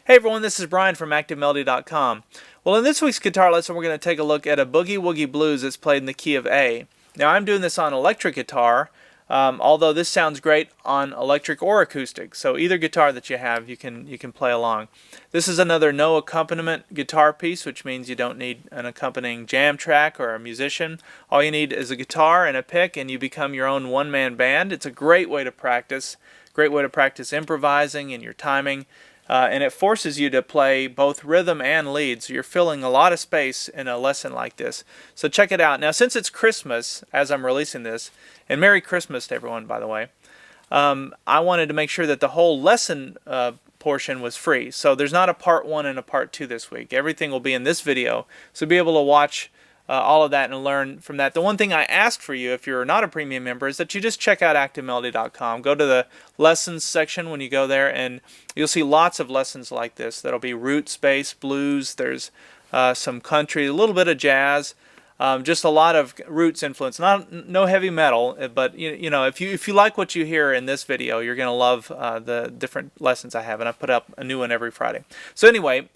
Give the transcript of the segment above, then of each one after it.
Hey everyone, this is Brian from ActiveMelody.com. Well, in this week's guitar lesson, we're going to take a look at a Boogie Woogie blues that's played in the key of A. Now, I'm doing this on electric guitar, although this sounds great on electric or acoustic. So either guitar that you have, you can play along. This is another no accompaniment guitar piece, which means you don't need an accompanying jam track or a musician. All you need is a guitar and a pick, and you become your own one-man band. It's a great way to practice. Great way to practice improvising and your timing. And it forces you to play both rhythm and lead, so you're filling a lot of space in a lesson like this. So check it out. Now, since it's Christmas, as I'm releasing this, and Merry Christmas to everyone, by the way, I wanted to make sure that the whole lesson portion was free. So there's not a part 1 and a part 2 this week. Everything will be in this video, so be able to watch all of that and learn from that. The one thing I ask for you, if you're not a premium member, is that you just check out ActiveMelody.com. Go to the lessons section when you go there, and you'll see lots of lessons like this. That'll be roots, bass, blues. There's some country, a little bit of jazz, just a lot of roots influence. No heavy metal, but you know, if you like what you hear in this video, you're going to love the different lessons I have, and I put up a new one every Friday. So anyway,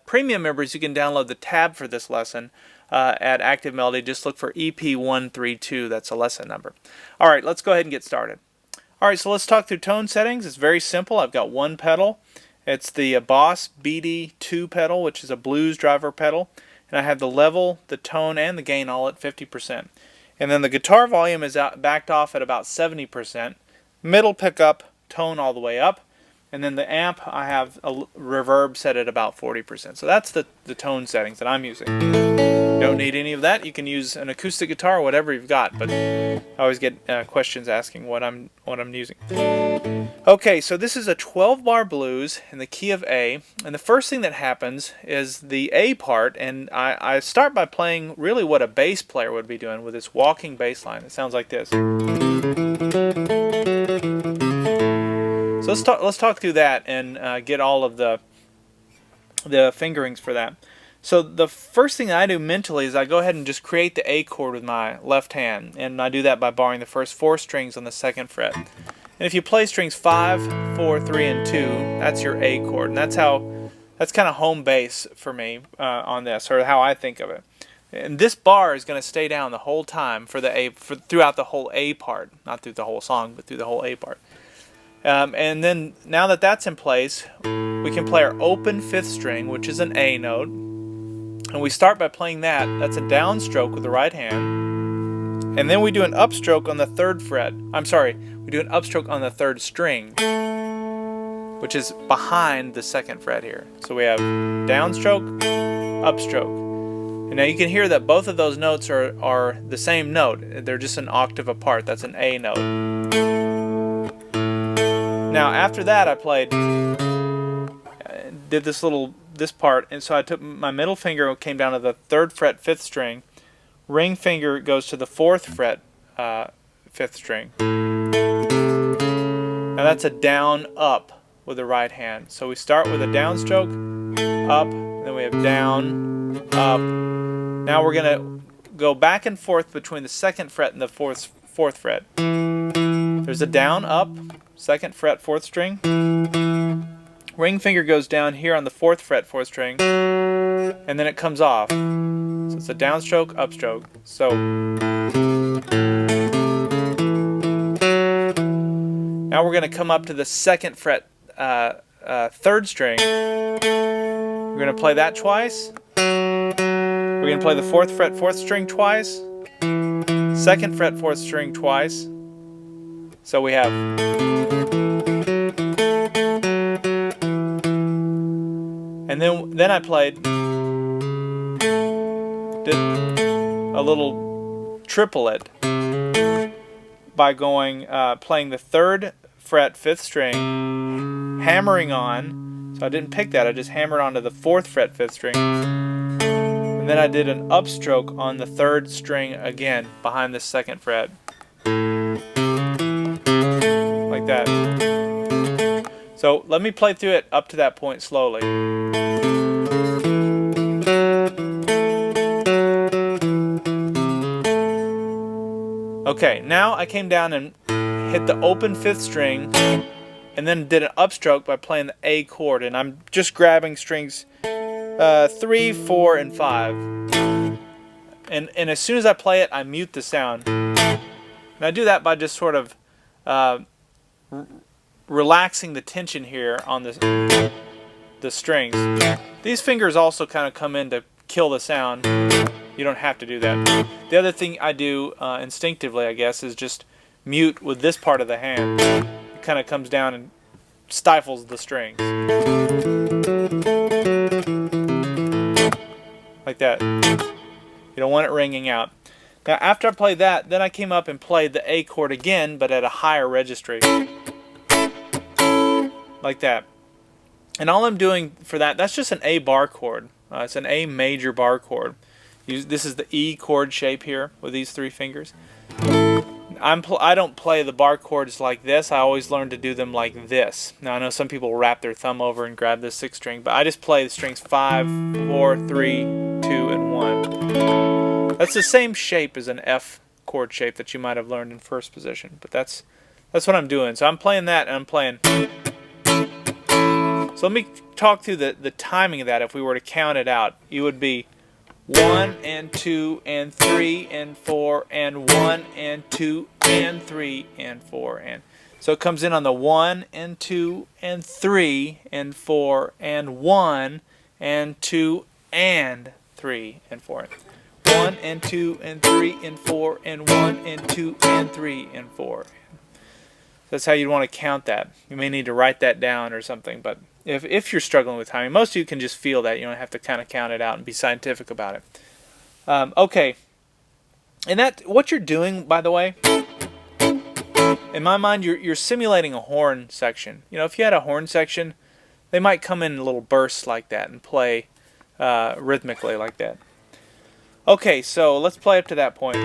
premium members, you can download the tab for this lesson at Active Melody. Just look for EP132. That's a lesson number. All right, let's go ahead and get started. All right, so let's talk through tone settings. It's very simple. I've got one pedal. It's the Boss BD2 pedal, which is a blues driver pedal. And I have the level, the tone, and the gain all at 50%. And then the guitar volume is backed off at about 70%. Middle pickup, tone all the way up. And then the amp, I have a reverb set at about 40%. So that's the tone settings that I'm using. Don't need any of that. You can use an acoustic guitar or whatever you've got, but I always get questions asking what I'm using. Okay, so this is a 12-bar blues in the key of A, and the first thing that happens is the A part, and I start by playing really what a bass player would be doing with this walking bass line. It sounds like this. So let's talk through that and get all of the fingerings for that. So the first thing I do mentally is I go ahead and just create the A chord with my left hand, and I do that by barring the first 4 strings on the 2nd fret. And if you play strings 5, 4, 3, and 2, that's your A chord, and that's kind of home base for me on this, or how I think of it. And this bar is going to stay down the whole time for the A, throughout the whole A part, not through the whole song, but through the whole A part. And then now that that's in place, we can play our open 5th string, which is an A note. And we start by playing that. That's a downstroke with the right hand. And then we do an upstroke on the 3rd fret. I'm sorry, we do an upstroke on the 3rd string, which is behind the 2nd fret here. So we have downstroke, upstroke. And now you can hear that both of those notes are the same note. They're just an octave apart. That's an A note. Now after that I did this part, and so I took my middle finger, came down to the 3rd fret 5th string, ring finger goes to the 4th fret 5th string. Now that's a down up with the right hand. So we start with a downstroke, up, then we have down, up. Now we're going to go back and forth between the 2nd fret and the 4th fret. There's a down, up, 2nd fret 4th string. Ring finger goes down here on the 4th fret 4th string, and then it comes off. So it's a downstroke, upstroke. So now we're going to come up to the 2nd fret 3rd string. We're going to play that twice. We're going to play the 4th fret 4th string twice, 2nd fret 4th string twice. So we have, and then I played, did a little triple it by going playing the 3rd fret 5th string, hammering on. So I didn't pick that, I just hammered onto the 4th fret 5th string, and then I did an upstroke on the 3rd string again behind the 2nd fret, like that. So let me play through it up to that point slowly. Okay, now I came down and hit the open 5th string and then did an upstroke by playing the A chord, and I'm just grabbing strings 3, 4, and 5. And as soon as I play it, I mute the sound. And I do that by just sort of relaxing the tension here on the strings. These fingers also kind of come in to kill the sound. You don't have to do that. The other thing I do instinctively, I guess, is just mute with this part of the hand. It kind of comes down and stifles the strings. Like that. You don't want it ringing out. Now after I played that, then I came up and played the A chord again, but at a higher registry. Like that. And all I'm doing for that, that's just an A bar chord. It's an A major bar chord. This is the E chord shape here with these 3 fingers. I don't play the bar chords like this. I always learn to do them like this. Now I know some people wrap their thumb over and grab the 6th string, but I just play the strings 5, 4, 3, 2, and 1. That's the same shape as an F chord shape that you might have learned in 1st position, but that's what I'm doing. So I'm playing that, and I'm playing. So let me talk through the timing of that. If we were to count it out, you would be 1 and 2 and 3 and 4 and 1 and 2 and 3 and 4 and so it comes in on the 1 and 2 and 3 and 4 and 1 and 2 and 3 and 4. 1 and 2 and 3 and 4 and 1 and 2 and 3 and 4. That's how you'd want to count that. You may need to write that down or something, but if you're struggling with timing, most of you can just feel that. You don't have to kind of count it out and be scientific about it. Okay. And what you're doing, by the way, in my mind, you're simulating a horn section. You know, if you had a horn section, they might come in little bursts like that and play rhythmically like that. Okay, so let's play up to that point.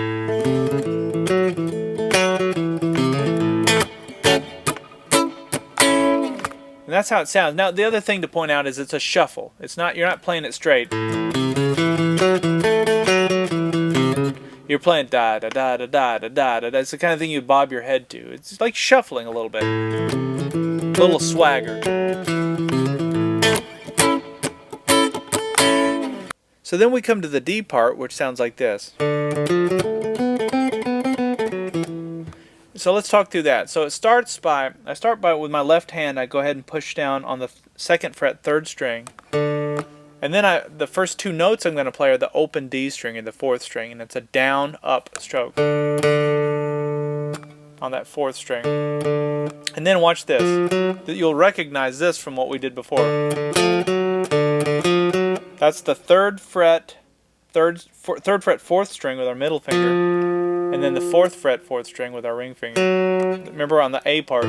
And that's how it sounds. Now, the other thing to point out is it's a shuffle. You're not playing it straight. You're playing da da da da da da da da. That's the kind of thing you bob your head to. It's like shuffling a little bit. A little swagger. So then we come to the D part, which sounds like this. So let's talk through that. So I start by with my left hand, I go ahead and push down on the 2nd fret 3rd string. And then the first 2 notes I'm going to play are the open D string and the 4th string, and it's a down up stroke on that 4th string. And then watch this. You'll recognize this from what we did before. That's the 3rd fret 4th string with our middle finger. And then the 4th fret 4th string with our ring finger. Remember on the A part.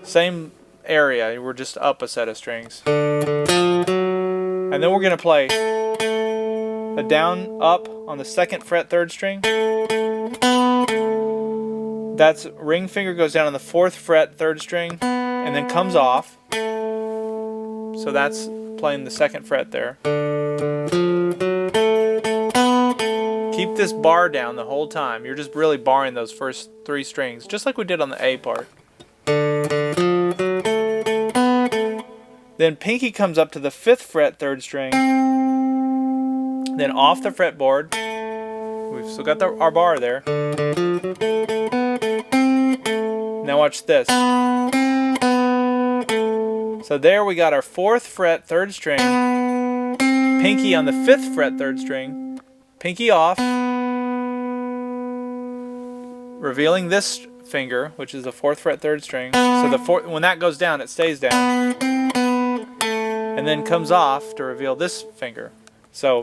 Same area, we're just up a set of strings. And then we're going to play a down up on the 2nd fret 3rd string. That's ring finger goes down on the 4th fret 3rd string and then comes off. So that's playing the 2nd fret there. Keep this bar down the whole time. You're just really barring those first 3 strings, just like we did on the A part. Then pinky comes up to the 5th fret 3rd string, then off the fretboard. We've still got our bar there. Now watch this. So there we got our 4th fret 3rd string, pinky on the 5th fret 3rd string, pinky off, revealing this finger, which is the 4th fret 3rd string. So when that goes down, it stays down, and then comes off to reveal this finger. So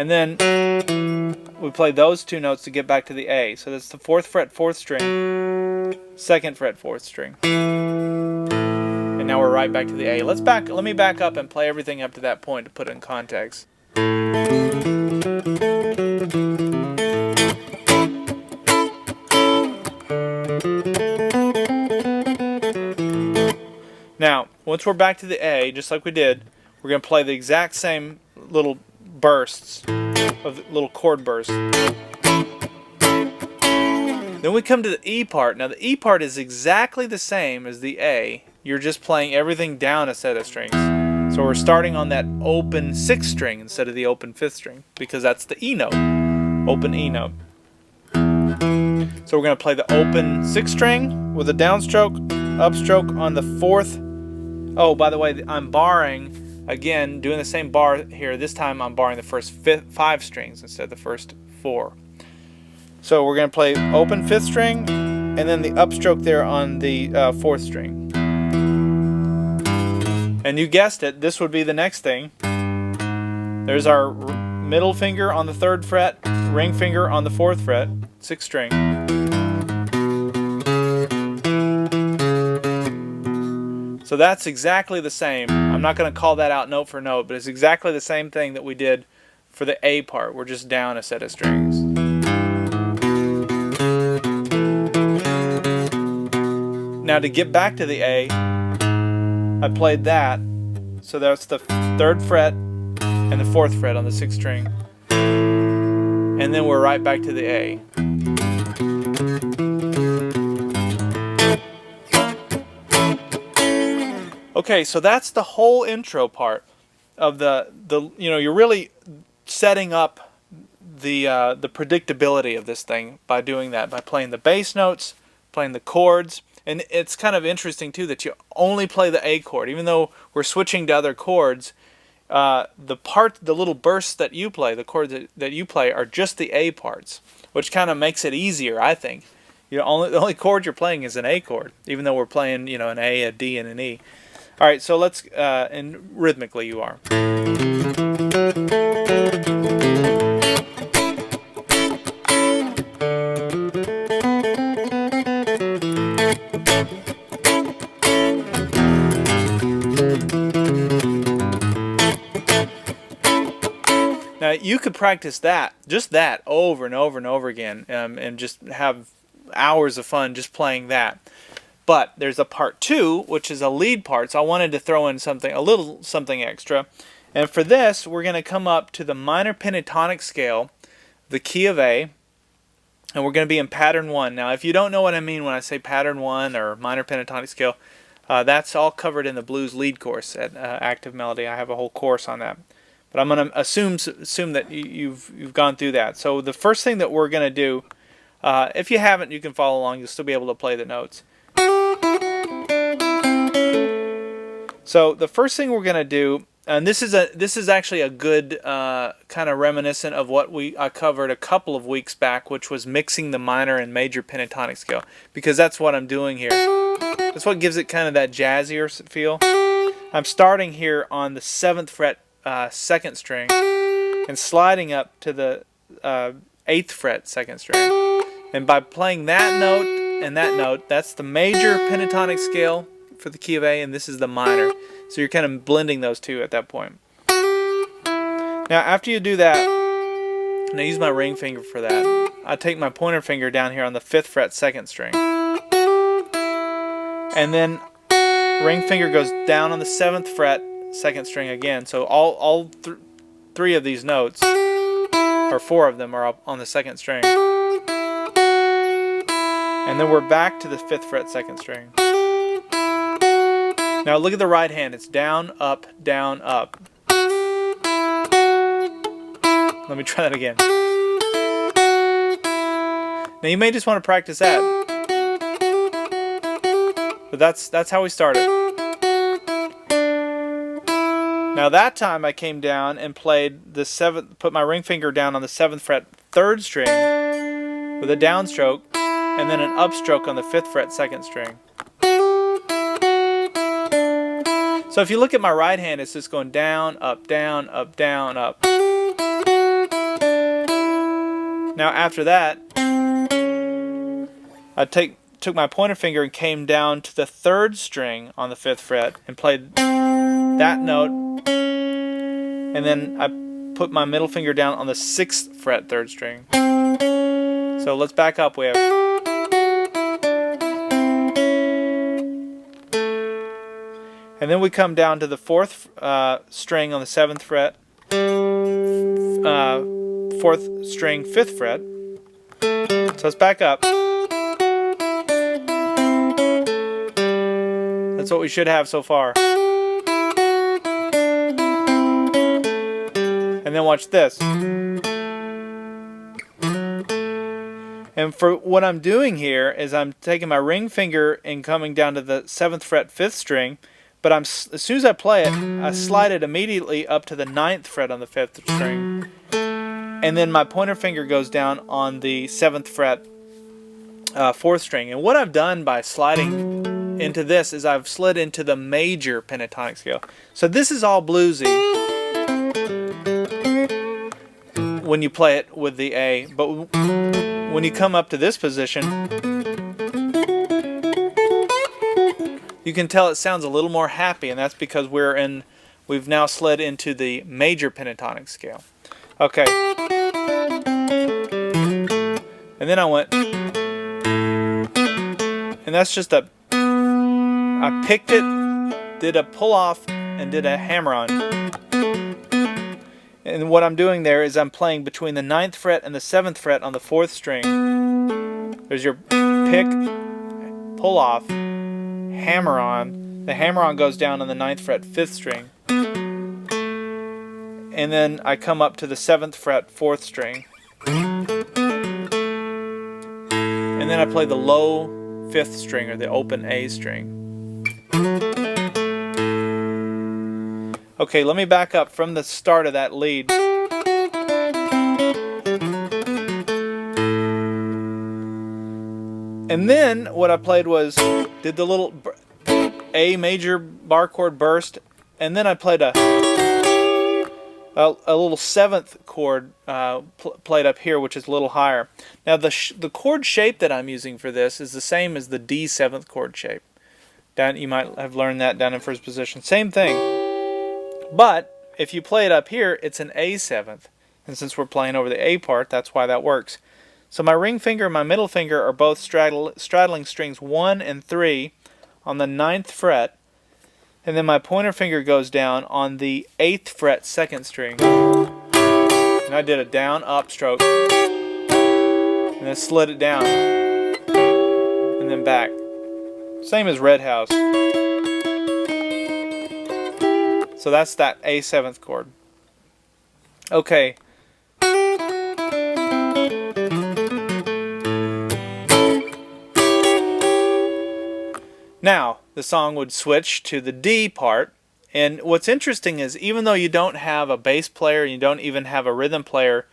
And then we play those two notes to get back to the A. So that's the 4th fret, 4th string, 2nd fret, 4th string. And now we're right back to the A. Let me back up and play everything up to that point to put it in context. Now, once we're back to the A, just like we did, we're going to play the exact same little bursts, of little chord bursts. Then we come to the E part. Now the E part is exactly the same as the A. You're just playing everything down a set of strings. So we're starting on that open 6th string instead of the open 5th string, because that's the E note, open E note. So we're going to play the open 6th string with a downstroke, upstroke on the 4th. Oh, by the way, I'm barring, again, doing the same bar here. This time I'm barring the first 5 strings instead of the first 4. So we're going to play open 5th string and then the upstroke there on the 4th string. And you guessed it, this would be the next thing. There's our middle finger on the 3rd fret, ring finger on the 4th fret, 6th string. So that's exactly the same. I'm not going to call that out note for note, but it's exactly the same thing that we did for the A part. We're just down a set of strings. Now to get back to the A, I played that. So that's the 3rd fret and the 4th fret on the 6th string. And then we're right back to the A. Okay, so that's the whole intro part of the you're really setting up the predictability of this thing by doing that, by playing the bass notes, playing the chords. And it's kind of interesting too that you only play the A chord, even though we're switching to other chords. The little bursts that you play, the chords that you play, are just the A parts, which kind of makes it easier, I think. The only chord you're playing is an A chord, even though we're playing an A, a D, and an E. All right, so let's and rhythmically you are. Now you could practice just that over and over and over again, and just have hours of fun just playing that. But there's a part 2, which is a lead part, so I wanted to throw in a little something extra. And for this, we're going to come up to the minor pentatonic scale, the key of A, and we're going to be in pattern 1. Now, if you don't know what I mean when I say pattern 1 or minor pentatonic scale, that's all covered in the blues lead course at Active Melody. I have a whole course on that. But I'm going to assume that you've gone through that. So the first thing that we're going to do, if you haven't, you can follow along. You'll still be able to play the notes. So the first thing we're going to do, and this is actually a good kind of reminiscent of what I covered a couple of weeks back, which was mixing the minor and major pentatonic scale, because that's what I'm doing here. That's what gives it kind of that jazzier feel. I'm starting here on the 7th fret, 2nd string, and sliding up to the 8th fret, 2nd string. And by playing that note and that note, that's the major pentatonic scale for the key of A, and this is the minor. So you're kind of blending those two at that point. Now after you do that, and I use my ring finger for that, I take my pointer finger down here on the 5th fret, 2nd string. And then ring finger goes down on the 7th fret, 2nd string again. So all 3 of these notes, or 4 of them, are up on the 2nd string. And then we're back to the 5th fret, 2nd string. Now look at the right hand. It's down, up, down, up. Let me try that again. Now you may just want to practice that. But that's how we started. Now that time I came down and played the 7th, put my ring finger down on the 7th fret, 3rd string with a downstroke, and then an upstroke on the 5th fret, 2nd string. So if you look at my right hand, it's just going down, up, down, up, down, up. Now after that, I took my pointer finger and came down to the 3rd string on the 5th fret and played that note, and then I put my middle finger down on the 6th fret 3rd string. So let's back up. We have, and then we come down to the 4th string on the 7th fret, 4th string 5th fret. So let's back up. That's what we should have so far. And then watch this. And for what I'm doing here is I'm taking my ring finger and coming down to the 7th fret 5th string, but as soon as I play it, I slide it immediately up to the 9th fret on the 5th string. And then my pointer finger goes down on the 7th fret 4th string. And what I've done by sliding into this is I've slid into the major pentatonic scale. So this is all bluesy when you play it with the A, but when you come up to this position, you can tell it sounds a little more happy, and that's because we've now slid into the major pentatonic scale. Okay. And then I went, and that's just I picked it, did a pull off, and did a hammer on. And what I'm doing there is I'm playing between the 9th fret and the 7th fret on the 4th string. There's your pick, pull off, hammer on. The hammer on goes down on the 9th fret 5th string. And then I come up to the 7th fret 4th string. And then I play the low 5th string, or the open A string. Okay, let me back up from the start of that lead. And then what I played was, did the little A major bar chord burst, and then I played a little 7th chord played up here, which is a little higher. Now the chord shape that I'm using for this is the same as the D 7th chord shape. You might have learned that down in 1st position. Same thing. But if you play it up here, it's an A 7th. And since we're playing over the A part, that's why that works. So my ring finger and my middle finger are both straddling strings 1 and 3 on the 9th fret. And then my pointer finger goes down on the 8th fret 2nd string. And I did a down up stroke. And then slid it down. And then back. Same as Red House. So that's that A 7th chord. Okay. Now, the song would switch to the D part, and what's interesting is even though you don't have a bass player, you don't even have a rhythm player,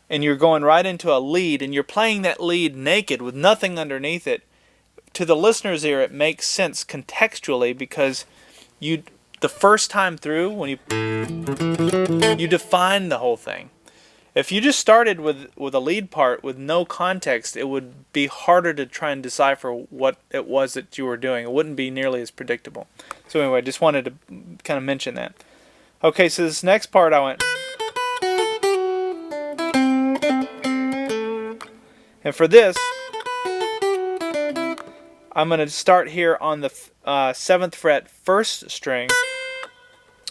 and you're going right into a lead, and you're playing that lead naked with nothing underneath it, to the listener's ear it makes sense contextually, because the first time through, when you define the whole thing. If you just started with a lead part with no context, it would be harder to try and decipher what it was that you were doing. It wouldn't be nearly as predictable. So anyway, I just wanted to kind of mention that. Okay, so this next part I went. And for this, I'm going to start here on the 7th fret 1st string.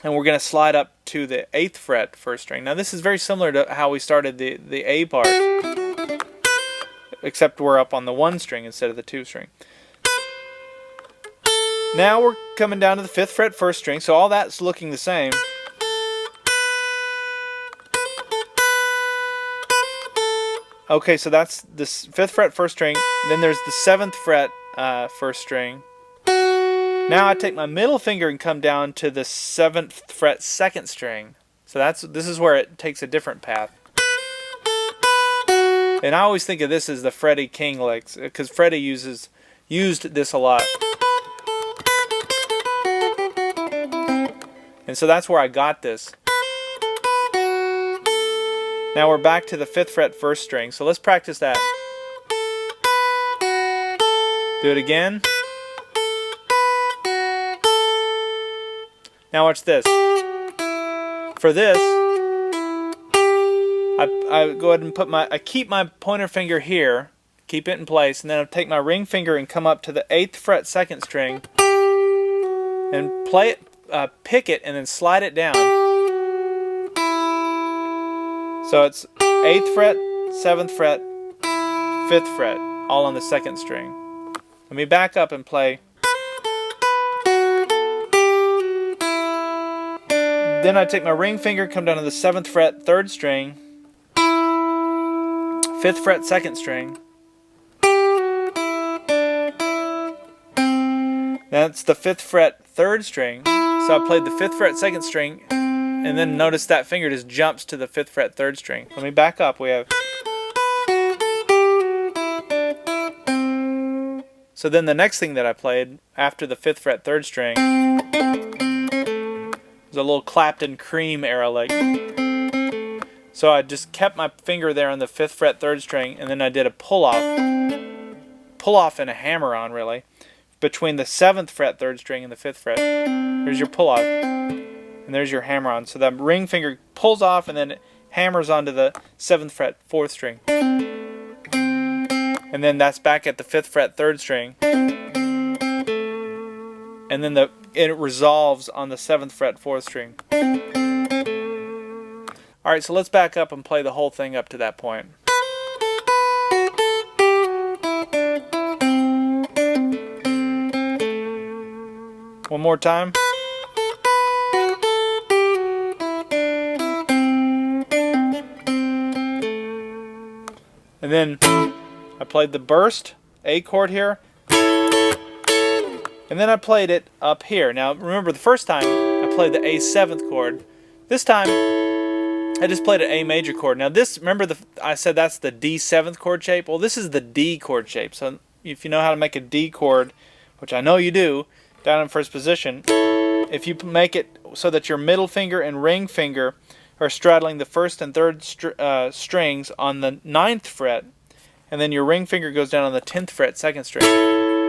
And we're going to slide up to the 8th fret 1st string. Now this is very similar to how we started the A part, except we're up on the 1 string instead of the 2 string. Now we're coming down to the 5th fret 1st string, so all that's looking the same. Okay, so that's the 5th fret 1st string, then there's the 7th fret 1st string. Now I take my middle finger and come down to the 7th fret 2nd string. So this is where it takes a different path. And I always think of this as the Freddie King licks, because Freddie used this a lot. And so that's where I got this. Now we're back to the 5th fret 1st string, so let's practice that. Do it again. Now watch this. For this, I go ahead and I keep my pointer finger here, keep it in place, and then I take my ring finger and come up to the 8th fret 2nd string and play it, pick it, and then slide it down. So it's 8th fret, 7th fret, 5th fret, all on the 2nd string. Let me back up and play. Then I take my ring finger, come down to the 7th fret, 3rd string, 5th fret, 2nd string. That's the 5th fret, 3rd string. So I played the 5th fret, 2nd string, and then notice that finger just jumps to the 5th fret, 3rd string. Let me back up. We have. So then the next thing that I played after the 5th fret, 3rd string was a little Clapton Cream era lick. So I just kept my finger there on the 5th fret, 3rd string, and then I did a pull off and a hammer on, really, between the 7th fret, 3rd string and the 5th fret. There's your pull off, and there's your hammer on. So the ring finger pulls off and then it hammers onto the 7th fret, 4th string. And then that's back at the 5th fret, 3rd string. And then it resolves on the 7th fret, 4th string. Alright, so let's back up and play the whole thing up to that point. One more time. And then I played the burst A chord here, and then I played it up here. Now remember, the first time I played the A7th chord. This time I just played an A major chord. Now this, remember I said that's the D7th chord shape? Well, this is the D chord shape. So if you know how to make a D chord, which I know you do, down in first position, if you make it so that your middle finger and ring finger are straddling the 1st and 3rd strings on the 9th fret, and then your ring finger goes down on the 10th fret, 2nd string.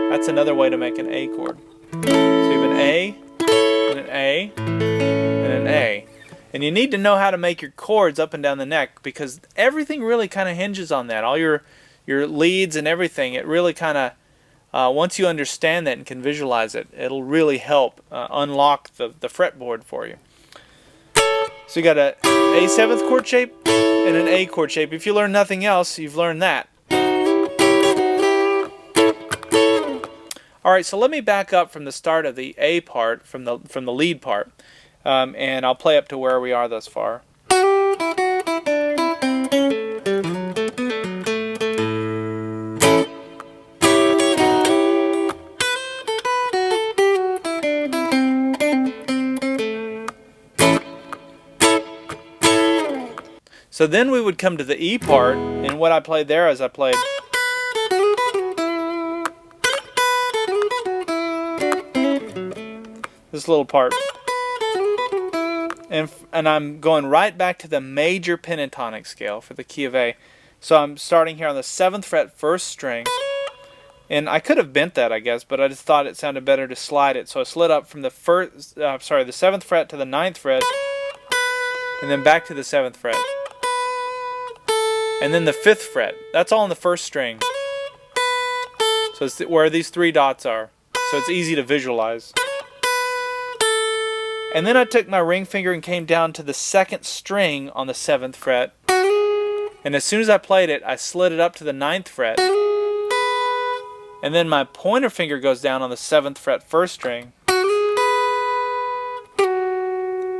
That's another way to make an A chord. So you have an A, and an A, and an A. And you need to know how to make your chords up and down the neck, because everything really kind of hinges on that. All your leads and everything, it really kind of, once you understand that and can visualize it, it'll really help unlock the fretboard for you. So you got an A7th chord shape and an A chord shape. If you learn nothing else, you've learned that. Alright, so let me back up from the start of the A part, from the lead part, and I'll play up to where we are thus far. So then we would come to the E part, and what I played there is I played this little part, and I'm going right back to the major pentatonic scale for the key of A. So I'm starting here on the 7th fret, 1st string, and I could have bent that, I guess, but I just thought it sounded better to slide it. So I slid up from the 7th fret to the 9th fret, and then back to the 7th fret. And then the 5th fret. That's all on the 1st string. So it's where these 3 dots are. So it's easy to visualize. And then I took my ring finger and came down to the 2nd string on the 7th fret. And as soon as I played it, I slid it up to the 9th fret. And then my pointer finger goes down on the 7th fret, 1st string.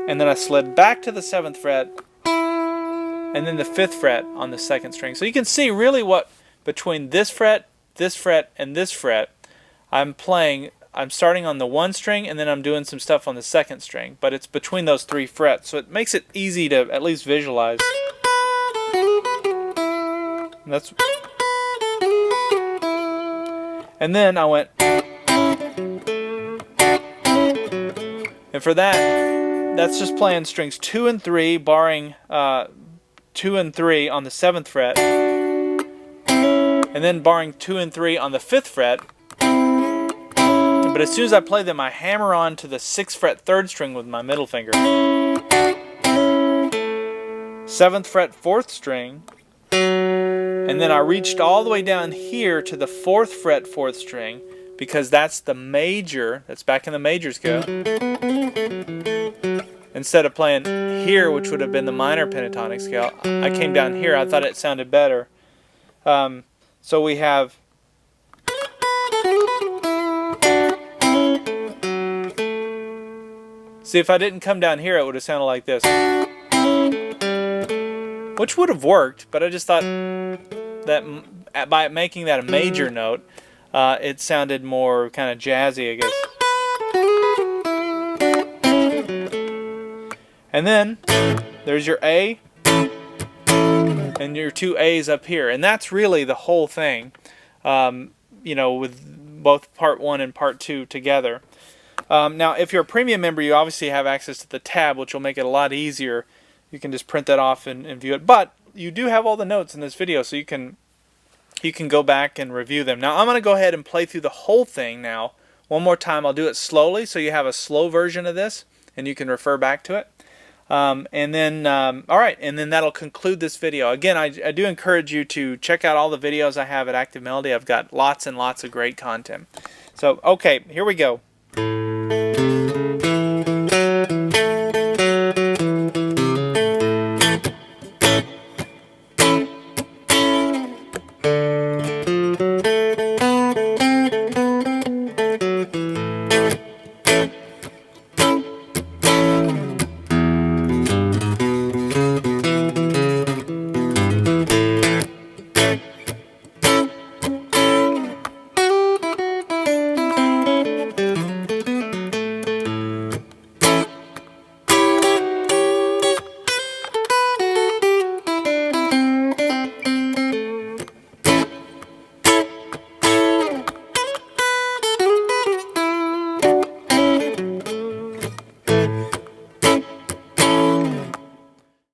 And then I slid back to the 7th fret. And then the 5th fret on the 2nd string. So you can see really what between this fret, and this fret, I'm starting on the 1 string, and then I'm doing some stuff on the 2nd string. But it's between those 3 frets, so it makes it easy to at least visualize. And then I went, and for that, that's just playing strings 2 and 3, barring 2 and 3 on the 7th fret, and then barring 2 and 3 on the 5th fret. But as soon as I play them, I hammer on to the 6th fret 3rd string with my middle finger. 7th fret 4th string, and then I reached all the way down here to the 4th fret 4th string, because that's the major, that's back in the major scale, instead of playing here, which would have been the minor pentatonic scale. I came down here. I thought it sounded better. So we have see, if I didn't come down here, it would have sounded like this, which would have worked, but I just thought that by making that a major note, it sounded more kind of jazzy, I guess. And then there's your A and your 2 A's up here, and that's really the whole thing, you know, with both part 1 and part 2 together. Now, if you're a premium member, you obviously have access to the tab, which will make it a lot easier. You can just print that off and view it. But you do have all the notes in this video, so you can go back and review them. Now, I'm going to go ahead and play through the whole thing now. One more time, I'll do it slowly, so you have a slow version of this, and you can refer back to it. All right, and then that'll conclude this video. Again, I do encourage you to check out all the videos I have at Active Melody. I've got lots and lots of great content. So, okay, here we go.